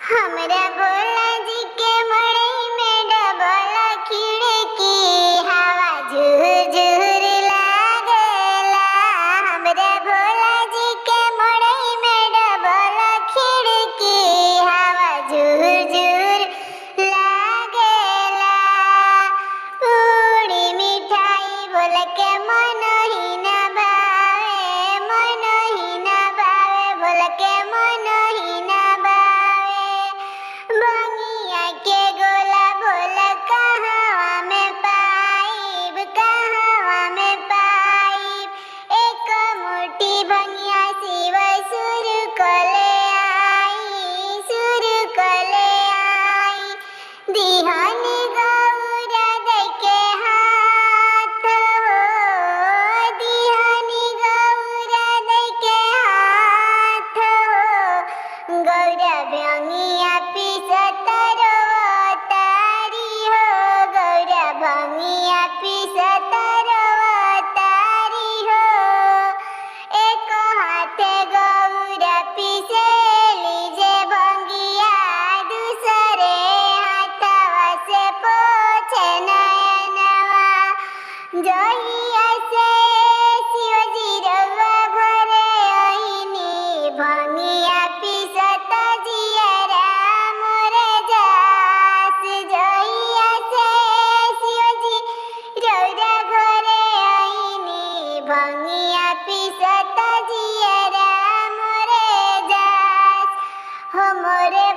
हमरा भोला जी के मड़ई में डबल खिड़की हवा झूर झूर लागेला। हमरा भोला जी के मड़ई में डबल खिड़की हवा झूर झूर लागेला। पूरी मिठाई बोल के मन ही न भावे, मन ही न भावे, बोल के मन ही न भावे। भंगिया के गोला बोल कहवा में पाइब, कहवा में पाइब। एक मुट्ठी भंगिया शिव सुर कले आई, सुर कले आई। दिहनी गौरा दई के हाथ हो, दिहनी गौरा दई के हाथ हो। गौरा भंगिया पीसत रोवतारी हो, गौरा भंगिया पीसत रोवतारी हो। एक हाथे गौरा पीसेली जे भंगिया, दूसरे हाथवा से पोछे नयनवा। जहिया से शिवजी रउआ घरे अइनी, भंगिया पीसत जियरा मोरे जास। जहिया से शिवजी रउआ घरे अइनी, भंगिया पीसत जियरा मोरे जास। हो मोरे